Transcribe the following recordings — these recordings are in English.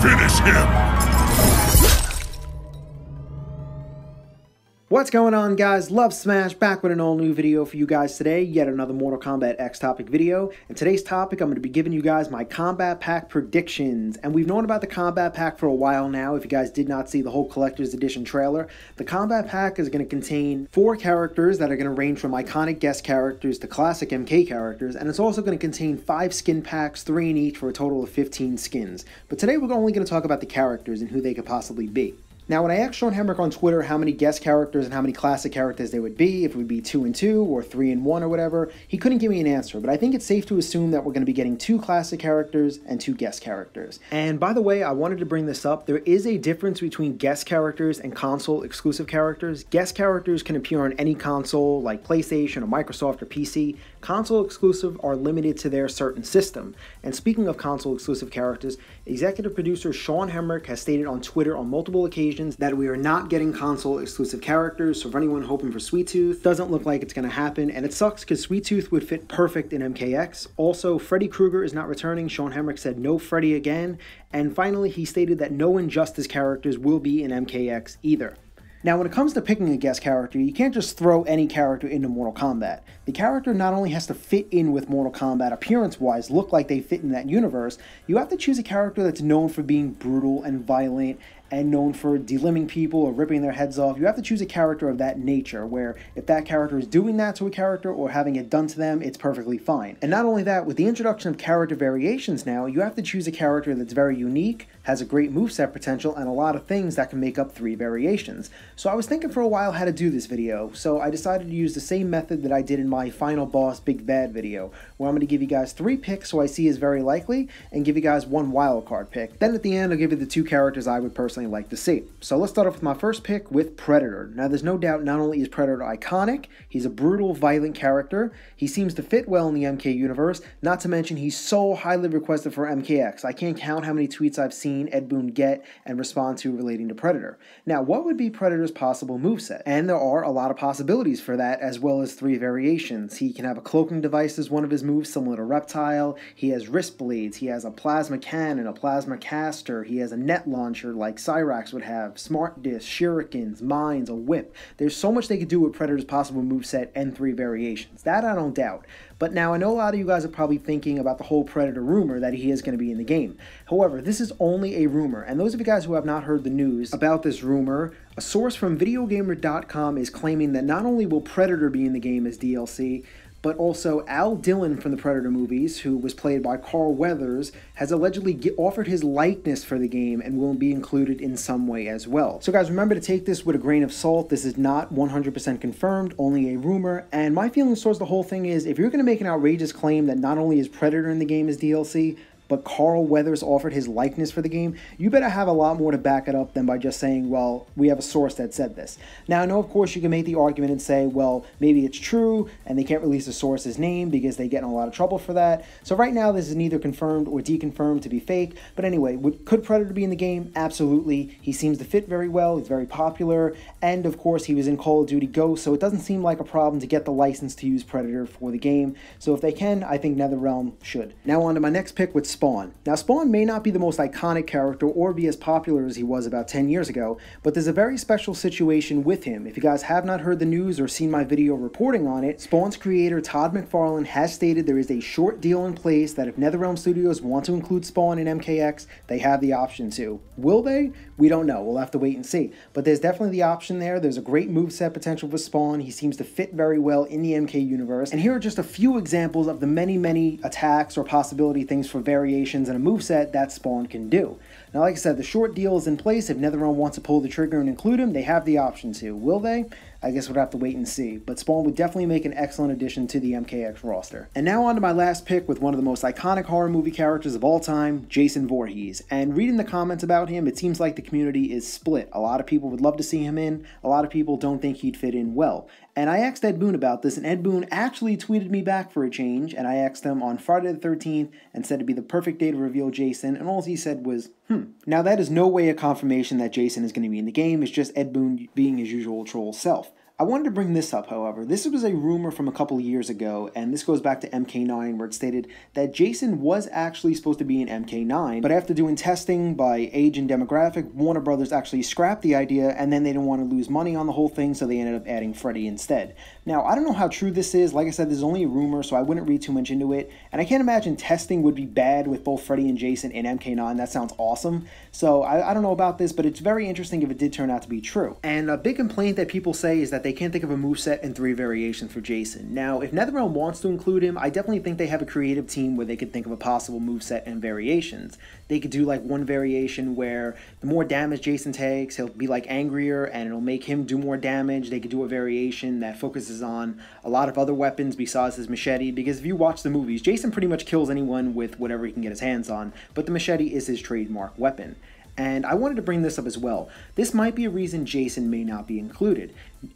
Finish him! What's going on, guys? Love Smash back with an all new video for you guys today. Yet another Mortal Kombat X topic video. In today's topic, I'm going to be giving you guys my Kombat Pack predictions. And we've known about the Kombat Pack for a while now. If you guys did not see the whole Collector's Edition trailer, the Kombat Pack is going to contain 4 characters that are going to range from iconic guest characters to classic MK characters. And it's also going to contain 5 skin packs, 3 in each, for a total of 15 skins. But today we're only going to talk about the characters and who they could possibly be. Now, when I asked Sean Hemrick on Twitter how many guest characters and how many classic characters there would be, if it would be 2 and 2 or 3 and 1 or whatever, he couldn't give me an answer, but I think it's safe to assume that we're going to be getting 2 classic characters and 2 guest characters. And by the way, I wanted to bring this up. There is a difference between guest characters and console exclusive characters. Guest characters can appear on any console like PlayStation or Microsoft or PC. Console exclusive are limited to their certain system. And speaking of console exclusive characters, executive producer Sean Hemrick has stated on Twitter on multiple occasions that we are not getting console exclusive characters, so for anyone hoping for Sweet Tooth, doesn't look like it's going to happen, and it sucks because Sweet Tooth would fit perfect in MKX. Also, Freddy Krueger is not returning. Sean Hemrick said no Freddy again, and finally he stated that no Injustice characters will be in MKX either. Now, when it comes to picking a guest character, you can't just throw any character into Mortal Kombat. The character not only has to fit in with Mortal Kombat appearance-wise, look like they fit in that universe, you have to choose a character that's known for being brutal and violent and known for delimbing people or ripping their heads off. You have to choose a character of that nature, where if that character is doing that to a character or having it done to them, it's perfectly fine. And not only that, with the introduction of character variations now, you have to choose a character that's very unique, has a great moveset potential, and a lot of things that can make up 3 variations. So I was thinking for a while how to do this video, so I decided to use the same method that I did in my Final Boss Big Bad video, where I'm going to give you guys 3 picks who I see is very likely, and give you guys 1 wildcard pick. Then at the end, I'll give you the 2 characters I would personally like to see. So let's start off with my first pick with Predator. Now, there's no doubt not only is Predator iconic, he's a brutal, violent character, he seems to fit well in the MK universe, not to mention he's so highly requested for MKX. I can't count how many tweets I've seen Ed Boon get and respond to relating to Predator. Now, what would be Predator's possible moveset? And there are a lot of possibilities for that, as well as 3 variations. He can have a cloaking device as one of his moves, similar to Reptile. He has wrist blades. He has a plasma cannon, a plasma caster. He has a net launcher like Cyrax would have, smart disc, shurikens, mines, a whip. There's so much they could do with Predator's possible moveset and 3 variations. That I don't doubt. But now, I know a lot of you guys are probably thinking about the whole Predator rumor that he is going to be in the game. However, this is only a rumor, and those of you guys who have not heard the news about this rumor, a source from videogamer.com is claiming that not only will Predator be in the game as DLC, but also Al Dillon from the Predator movies, who was played by Carl Weathers, has allegedly offered his likeness for the game and will be included in some way as well. So guys, remember to take this with a grain of salt. This is not 100% confirmed, only a rumor. And my feelings towards the whole thing is, if you're going to make an outrageous claim that not only is Predator in the game as DLC, but Carl Weathers offered his likeness for the game, you better have a lot more to back it up than by just saying, well, we have a source that said this. Now, I know, of course, you can make the argument and say, well, maybe it's true, and they can't release the source's name because they get in a lot of trouble for that. So right now, this is neither confirmed or deconfirmed to be fake. But anyway, could Predator be in the game? Absolutely. He seems to fit very well. He's very popular. And, of course, he was in Call of Duty Ghost, so it doesn't seem like a problem to get the license to use Predator for the game. So if they can, I think NetherRealm should. Now on to my next pick with Spawn. Now, Spawn may not be the most iconic character or be as popular as he was about 10 years ago, but there's a very special situation with him. If you guys have not heard the news or seen my video reporting on it, Spawn's creator Todd McFarlane has stated there is a short deal in place that if NetherRealm Studios want to include Spawn in MKX, they have the option to. Will they? We don't know. We'll have to wait and see. But there's definitely the option there. There's a great moveset potential for Spawn. He seems to fit very well in the MK universe. And here are just a few examples of the many attacks or possibility things for variations and a moveset that Spawn can do. Now, like I said, the short deal is in place. If NetherRealm wants to pull the trigger and include him, they have the option to. Will they? I guess we'll have to wait and see. But Spawn would definitely make an excellent addition to the MKX roster. And now on to my last pick with one of the most iconic horror movie characters of all time, Jason Voorhees. And reading the comments about him, it seems like the community is split. A lot of people would love to see him in. A lot of people don't think he'd fit in well. And I asked Ed Boon about this, and Ed Boon actually tweeted me back for a change, and I asked him on Friday the 13th and said it'd be the perfect day to reveal Jason, and all he said was, Now that is no way a confirmation that Jason is going to be in the game. It's just Ed Boon being his usual troll self. I wanted to bring this up, however. This was a rumor from a couple of years ago, and this goes back to MK9, where it stated that Jason was actually supposed to be in MK9, but after doing testing by age and demographic, Warner Brothers actually scrapped the idea, and then they didn't want to lose money on the whole thing, so they ended up adding Freddy instead. Now, I don't know how true this is. Like I said, this is only a rumor, so I wouldn't read too much into it, and I can't imagine testing would be bad with both Freddy and Jason in MK9. That sounds awesome. So I don't know about this, but it's very interesting if it did turn out to be true. And a big complaint that people say is that they can't think of a moveset and 3 variations for Jason. Now, if NetherRealm wants to include him, I definitely think they have a creative team where they could think of a possible moveset and variations. They could do like one variation where the more damage Jason takes, he'll be like angrier and it'll make him do more damage. They could do a variation that focuses on a lot of other weapons besides his machete, because if you watch the movies, Jason pretty much kills anyone with whatever he can get his hands on, but the machete is his trademark weapon. And I wanted to bring this up as well. This might be a reason Jason may not be included.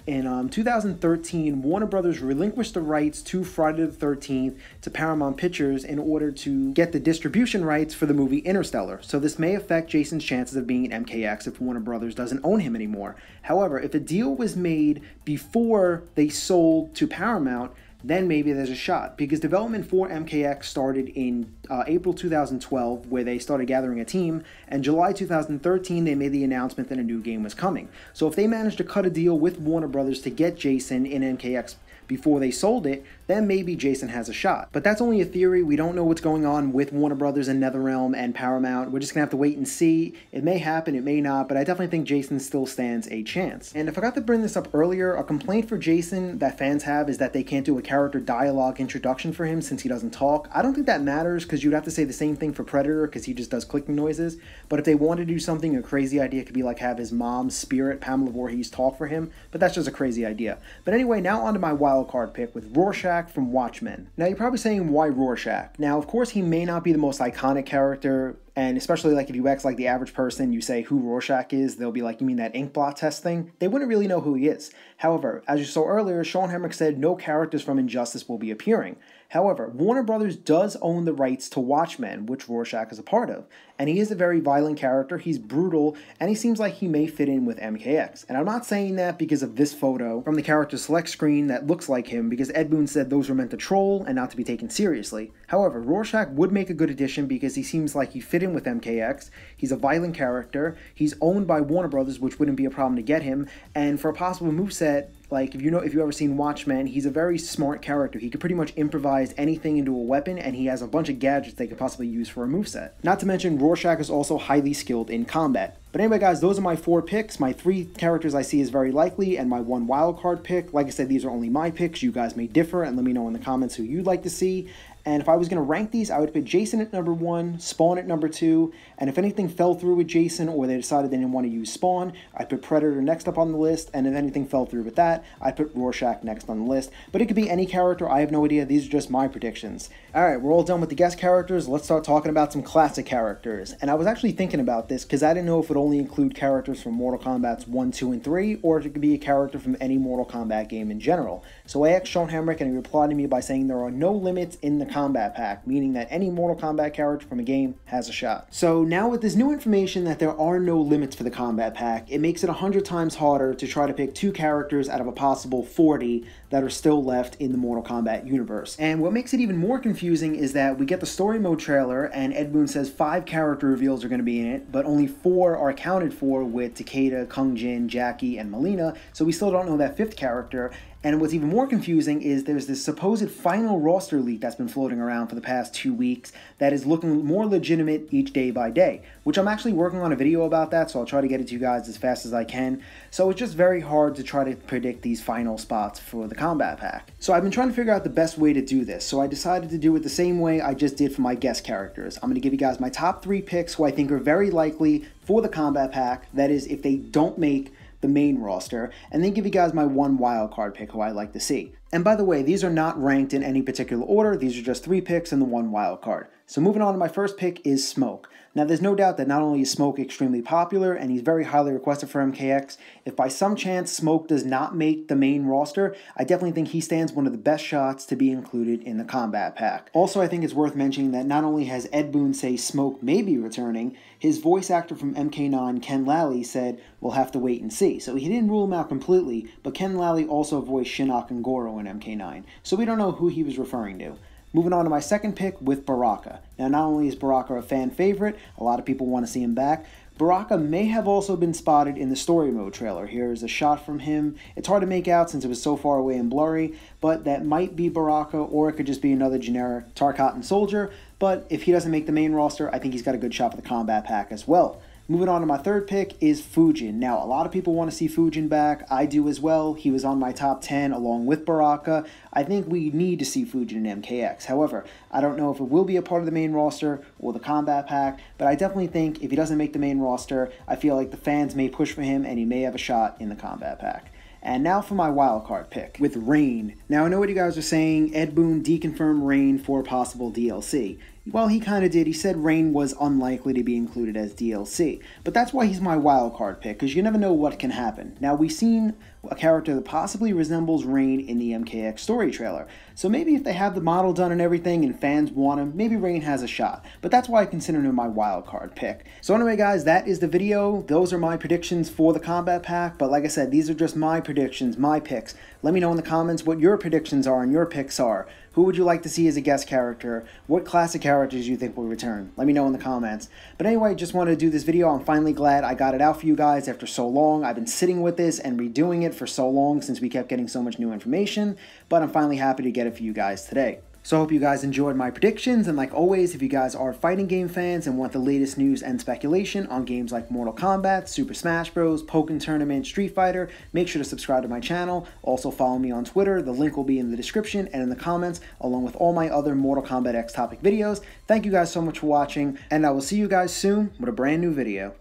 In 2013, Warner Brothers relinquished the rights to Friday the 13th to Paramount Pictures in order to get the distribution rights for the movie Interstellar. So this may affect Jason's chances of being in MKX if Warner Brothers doesn't own him anymore. However, if a deal was made before they sold to Paramount, then maybe there's a shot, because development for MKX started in April 2012, where they started gathering a team, and July 2013 they made the announcement that a new game was coming. So if they managed to cut a deal with Warner Brothers to get Jason in MKX before they sold it, then maybe Jason has a shot. But that's only a theory. We don't know what's going on with Warner Brothers and NetherRealm and Paramount. We're just gonna have to wait and see. It may happen, it may not, but I definitely think Jason still stands a chance. And I forgot to bring this up earlier, a complaint for Jason that fans have is that they can't do a character dialogue introduction for him since he doesn't talk. I don't think that matters, because you'd have to say the same thing for Predator, because he just does clicking noises. But if they wanted to do something, a crazy idea could be like have his mom's spirit, Pamela Voorhees, talk for him, but that's just a crazy idea. But anyway, now on to my wildcard pick with Rordchach from Watchmen. Now you're probably saying, why Rordchach? Now of course he may not be the most iconic character, and especially like if you ask like the average person, you say who Rorschach is, they'll be like, you mean that ink blot test thing? They wouldn't really know who he is. However, as you saw earlier, Sean Hemrick said no characters from Injustice will be appearing. However, Warner Brothers does own the rights to Watchmen, which Rorschach is a part of. And he is a very violent character, he's brutal, and he seems like he may fit in with MKX. And I'm not saying that because of this photo from the character select screen that looks like him, because Ed Boon said those were meant to troll and not to be taken seriously. However, Rorschach would make a good addition because he seems like he fit in with MKX, he's a violent character, he's owned by Warner Brothers, which wouldn't be a problem to get him, and for a possible moveset, like, if you've ever seen Watchmen, he's a very smart character. He could pretty much improvise anything into a weapon, and he has a bunch of gadgets they could possibly use for a moveset. Not to mention, Rorschach is also highly skilled in combat. But anyway, guys, those are my 4 picks. My 3 characters I see as very likely, and my 1 wildcard pick. Like I said, these are only my picks. You guys may differ, and let me know in the comments who you'd like to see. And if I was going to rank these, I would put Jason at number 1, Spawn at number 2, and if anything fell through with Jason or they decided they didn't want to use Spawn, I'd put Predator next up on the list, and if anything fell through with that, I'd put Rorschach next on the list. But it could be any character, I have no idea, these are just my predictions. Alright, we're all done with the guest characters, let's start talking about some classic characters. And I was actually thinking about this, because I didn't know if it would only include characters from Mortal Kombat's 1, 2, and 3, or if it could be a character from any Mortal Kombat game in general. So I asked Sean Hemrick, and he replied to me by saying there are no limits in the Kombat Pack, meaning that any Mortal Kombat character from a game has a shot. So now with this new information that there are no limits for the Kombat Pack, it makes it 100 times harder to try to pick 2 characters out of a possible 40 that are still left in the Mortal Kombat universe. And what makes it even more confusing is that we get the story mode trailer, and Ed Boon says 5 character reveals are going to be in it, but only 4 are accounted for with Takeda, Kung Jin, Jackie, and Melina, so we still don't know that 5th character. And what's even more confusing is there's this supposed final roster leak that's been floating around for the past 2 weeks that is looking more legitimate each day by day, which I'm actually working on a video about that, so I'll try to get it to you guys as fast as I can. So it's just very hard to try to predict these final spots for the Kombat Pack. So I've been trying to figure out the best way to do this, so I decided to do it the same way I just did for my guest characters. I'm going to give you guys my top 3 picks who I think are very likely for the Kombat Pack, that is if they don't make the main roster, and then give you guys my 1 wildcard pick who I like to see. And by the way, these are not ranked in any particular order, these are just 3 picks and the 1 wildcard. So moving on to my first pick is Smoke. Now there's no doubt that not only is Smoke extremely popular and he's very highly requested for MKX, if by some chance Smoke does not make the main roster, I definitely think he stands one of the best shots to be included in the Kombat Pack. Also, I think it's worth mentioning that not only has Ed Boon say Smoke may be returning, his voice actor from MK9, Ken Lally, said we'll have to wait and see. So he didn't rule him out completely, but Ken Lally also voiced Shinnok and Goro in MK9, so we don't know who he was referring to. Moving on to my second pick with Baraka. Now, not only is Baraka a fan favorite, a lot of people want to see him back, Baraka may have also been spotted in the story mode trailer. Here's a shot from him. It's hard to make out since it was so far away and blurry, but that might be Baraka, or it could just be another generic Tarkatan soldier. But if he doesn't make the main roster, I think he's got a good shot for the Kombat Pack as well. Moving on to my third pick is Fujin. Now, a lot of people want to see Fujin back. I do as well. He was on my top 10 along with Baraka. I think we need to see Fujin in MKX. However, I don't know if it will be a part of the main roster or the Kombat Pack, but I definitely think if he doesn't make the main roster, I feel like the fans may push for him and he may have a shot in the Kombat Pack. And now for my wildcard pick with Rain. Now, I know what you guys are saying. Ed Boon deconfirmed Rain for possible DLC. Well, he kind of did. He said Rain was unlikely to be included as DLC. But that's why he's my wildcard pick, because you never know what can happen. Now, we've seen a character that possibly resembles Rain in the MKX story trailer. So maybe if they have the model done and everything and fans want him, maybe Rain has a shot. But that's why I consider him my wildcard pick. So anyway, guys, that is the video. Those are my predictions for the Kombat Pack. But like I said, these are just my predictions, my picks. Let me know in the comments what your predictions are and your picks are. Who would you like to see as a guest character? What classic characters you think will return? Let me know in the comments. But anyway, just wanted to do this video. I'm finally glad I got it out for you guys after so long. I've been sitting with this and redoing it for so long since we kept getting so much new information. But I'm finally happy to get it for you guys today. So I hope you guys enjoyed my predictions, and like always, if you guys are fighting game fans and want the latest news and speculation on games like Mortal Kombat, Super Smash Bros., Pokken Tournament, Street Fighter, make sure to subscribe to my channel. Also follow me on Twitter. The link will be in the description and in the comments, along with all my other Mortal Kombat X topic videos. Thank you guys so much for watching, and I will see you guys soon with a brand new video.